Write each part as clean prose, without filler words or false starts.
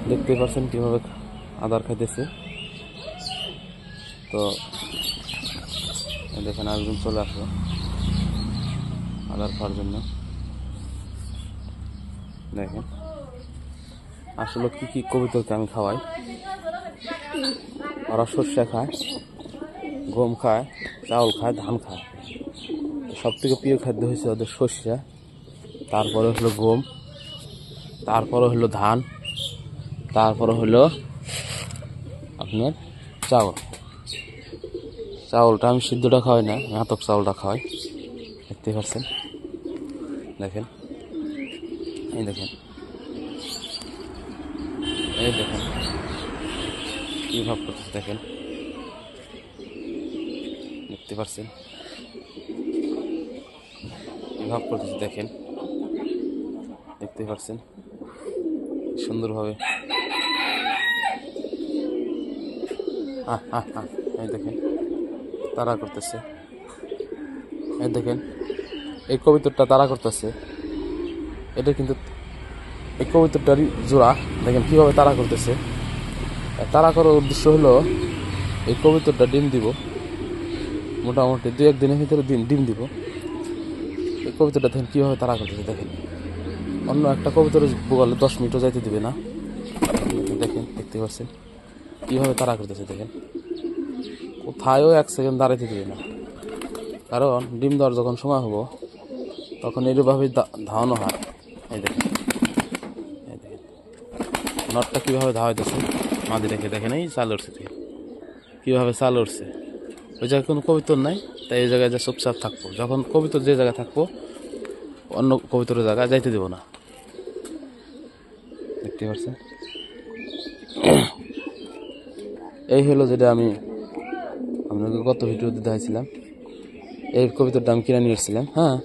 দেখতে পাচ্ছেন কিভাবে আদার খাইতেছে। তো দেখেন আরেকজন চলে আসলো আদার খাওয়ার জন্য। দেখেন আসলে কি কি কবুতরকে আমি খাওয়াই। ওরা সর্ষে খায়, গম খায়, চাউল খায়, ধান খায়। সব থেকে প্রিয় খাদ্য হচ্ছে ওদের সর্ষে, তারপরে হলো গম, তারপরে হলো ধান, তারপরে হলো আপনার চাউল। চাউলটা আমি সিদ্ধটা খাওয়াই না, আতপ চাউলটা খাওয়াই। দেখতে পাচ্ছেন, দেখেন এই দেখেন, এই দেখেন কি ভাব করতেছে দেখেন। দেখতে পাচ্ছেন কি ভাব করতেছে দেখেন। দেখতে পাচ্ছেন সুন্দরভাবে। এই দেখেন তারা করতেছে। এই দেখেন এই কবুতরটা তারা করতেছে। এটা কিন্তু এই কবুতরটারই জোড়া। দেখেন কিভাবে তারা করতেছে। তারা করার উদ্দেশ্য হলো এই কবুতরটা ডিম দিব, মোটামুটি 2-1 দিনের ভিতরে ডিম দিব। এই কবুতরটা দেখেন কিভাবে তারা করতেছে। দেখেন অন্য একটা কবুতরের বলে 10 মিনিটও যাইতে দিবে না। দেখেন দেখতে পাচ্ছেন কিভাবে তারা করতেছে। দেখেন কোথায়ও 1 সেকেন্ড দাঁড়াইতে দিবে না, কারণ ডিম দেওয়ার যখন সময় হবো তখন এইভাবেই ধাওয়ানো হয়। এই দেখেন, এই দেখেন নটটা কীভাবে ধাওয়াইতেছে মাদি রেখে। দেখেন এই চাল উঠছে, কীভাবে চাল উঠছে। ওই জায়গায় কোনো কবুতর নাই, তাই এই জায়গায় যা চুপচাপ থাকবো। যখন কবুতর যে জায়গায় থাকবো অন্য কবুতরের জায়গায় যাইতে দেবো না। দেখতে পাচ্ছেন এই হলো যেটা আমি আপনাকে গত ভিডিওতে দেখাইছিলাম। এই কবুতরটা আমি কিনে নিয়ে এসেছিলাম। হ্যাঁ,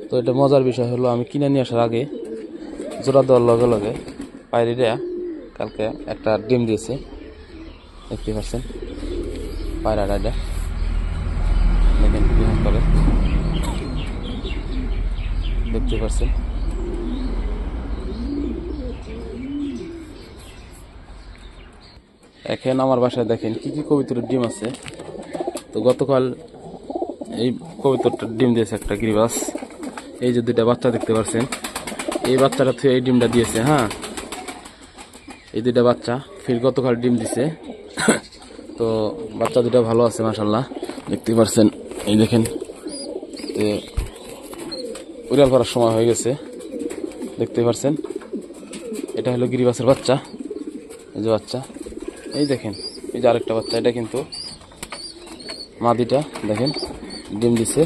তো এটা মজার বিষয় হলো আমি কিনে নিয়ে আসার আগে জোড়া দেওয়ার লগে লগে পায়রিরা কালকে একটা ডিম দিয়েছে। দেখতে পাচ্ছেন পায়রাটা, এটা দেখেন কিভাবে করে। দেখতে পাচ্ছেন এখন আমার বাসায় দেখেন কি কি কবুতরের ডিম আছে। তো গতকাল এই কবুতরটার ডিম দিয়েছে একটা গিরিবাস। এই যে 2টা বাচ্চা দেখতে পাচ্ছেন, এই বাচ্চাটা থেকে এই ডিমটা দিয়েছে। হ্যাঁ, এই 2টা বাচ্চা ফির গতকাল ডিম দিছে। তো বাচ্চা 2টা ভালো আছে মাশাআল্লাহ। দেখতে পাচ্ছেন এই দেখেন উড়াল করার সময় হয়ে গেছে। দেখতে পাচ্ছেন এটা হলো গিরিবাসের বাচ্চা। এই যে বাচ্চা, এই দেখেন এই যে আরেকটা বাচ্চা, এটা কিন্তু মাদিটা। দেখেন ডিম দিছে,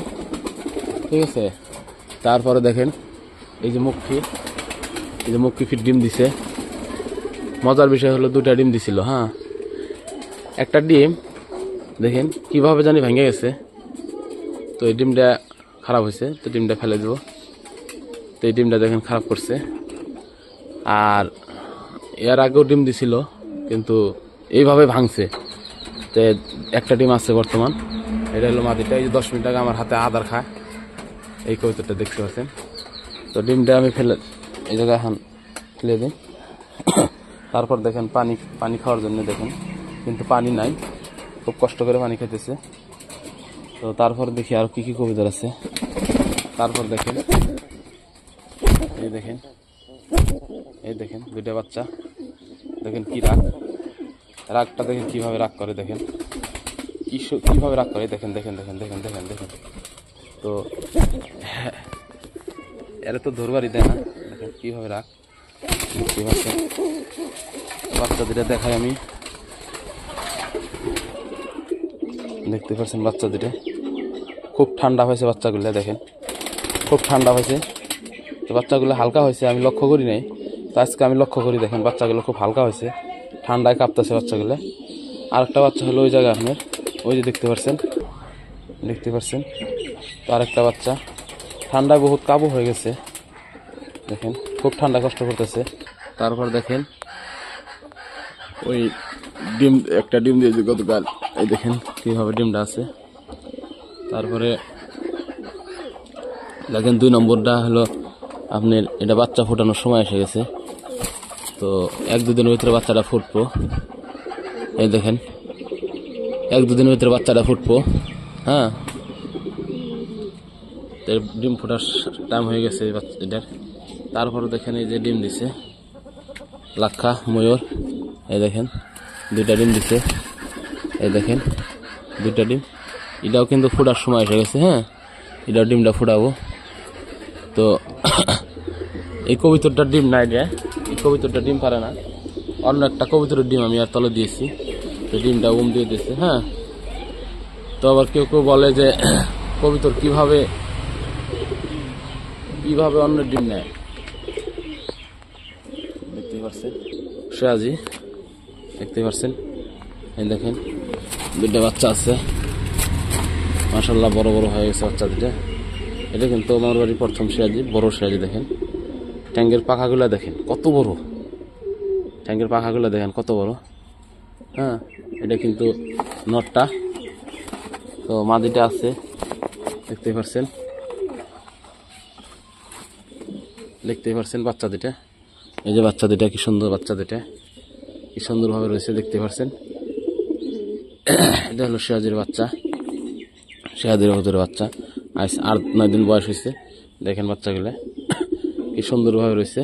ঠিক আছে। তারপরে দেখেন এই যে মুখি, এই যে মুখি ফির ডিম দিছে। মজার বিষয় হলো 2টা ডিম দিছিল। হ্যাঁ, একটা ডিম দেখেন কিভাবে জানি ভেঙে গেছে। তো এই ডিমটা খারাপ হয়েছে, তো ডিমটা ফেলে দেবো। তো এই ডিমটা দেখেন খারাপ করছে। আর এর আগেও ডিম দিছিল কিন্তু এইভাবে ভাঙছে। তো একটা ডিম আছে বর্তমান, এটা হলো মাদিটা। এই যে 10 মিনিট আগে আমার হাতে আদার খায় এই কবুতরটা দেখতে পাচ্ছেন। তো ডিমটা আমি ফেলে এই জায়গায় এখন ফেলে দিই। তারপর দেখেন পানি খাওয়ার জন্য দেখেন কিন্তু পানি নাই, খুব কষ্ট করে পানি খাইতেছে। তো তারপর দেখি আর কি কি কবুতর আছে। তারপর দেখেন এই দেখেন, এই দেখেন 2টা বাচ্চা। দেখেন কি রাগটা দেখেন কিভাবে রাগ করে। দেখেন কিভাবে রাগ করে। দেখেন দেখেন দেখেন দেখেন দেখেন দেখেন। তো এরা তো ধরবারই দেয় না। দেখেন কিভাবে রাগ। দেখতে পাচ্ছেন বাচ্চা 2টা দেখাই আমি। দেখতে পাচ্ছেন বাচ্চা 2টা খুব ঠান্ডা হয়েছে। বাচ্চাগুলো দেখেন খুব ঠান্ডা হয়েছে। তো বাচ্চাগুলো হালকা হয়েছে, আমি লক্ষ্য করি নাই, তো আজকে আমি লক্ষ্য করি। দেখেন বাচ্চাগুলো খুব হালকা হয়েছে, ঠান্ডায় কাঁপতেছে বাচ্চাগুলো। আরেকটা বাচ্চা হলো ওই জায়গায় আপনার, ওই যে দেখতে পাচ্ছেন, দেখতে পাচ্ছেন। তো আরেকটা বাচ্চা ঠান্ডায় বহুত কাবু হয়ে গেছে। দেখেন খুব ঠান্ডা কষ্ট করতেছে। তারপর দেখেন ওই ডিম, একটা ডিম দিয়েছে গতকাল। এই দেখেন কিভাবে ডিমটা আছে। তারপরে দেখেন 2 নম্বরটা হলো আপনার, এটা বাচ্চা ফোটানোর সময় এসে গেছে। তো 1-2 দিনের ভিতরে বাচ্চাটা ফুটবো। এই দেখেন 1-2 দিনের ভিতরে বাচ্চাটা ফুটবো। হ্যাঁ, ডিম ফোটার টাইম হয়ে গেছে বাচ্চাটার। তারপরে দেখেন এই যে ডিম দিছে লাক্ষা ময়ূর। এই দেখেন 2টা ডিম দিছে। এই দেখেন 2টা ডিম। এটাও কিন্তু ফোটার সময় এসে গেছে। হ্যাঁ, এটাও ডিমটা ফোটাবো। তো এই কবুতরটার ডিম নাই রে, এই কবুতরটা ডিম পারে না। অন্য একটা কবুতরের ডিম আমি আর তলে দিয়েছি, তো ডিমটা দিয়ে দিয়েছে। হ্যাঁ, তো আবার কেউ কেউ বলে যে কবুতর কিভাবে অন্য ডিম নেয়। দেখতে পাচ্ছেন সিরাজি, দেখতে পাচ্ছেন। এই দেখেন 2টা বাচ্চা আছে, মাশাআল্লাহ বড় বড় হয়ে গেছে বাচ্চা 2টা। এটা কিন্তু আমার বাড়ির প্রথম সিরাজি, বড় সিরাজি। দেখেন ট্যাঙ্কের পাখাগুলো দেখেন কত বড়, ট্যাঙ্কের পাখাগুলো দেখেন কত বড়। হ্যাঁ, এটা কিন্তু নটটা, তো মাদিটা আছে, দেখতে পাচ্ছেন। বাচ্চা 2টা। এই যে বাচ্চা 2টা, কি সুন্দর বাচ্চা 2টা, কি সুন্দরভাবে রয়েছে, দেখতে পাচ্ছেন। এটা হলো সিরাজের বাচ্চা, সিরাজের ভিতরে বাচ্চা। আজ 8-9 দিন বয়স হয়েছে। দেখেন বাচ্চাগুলো কি সুন্দরভাবে রয়েছে।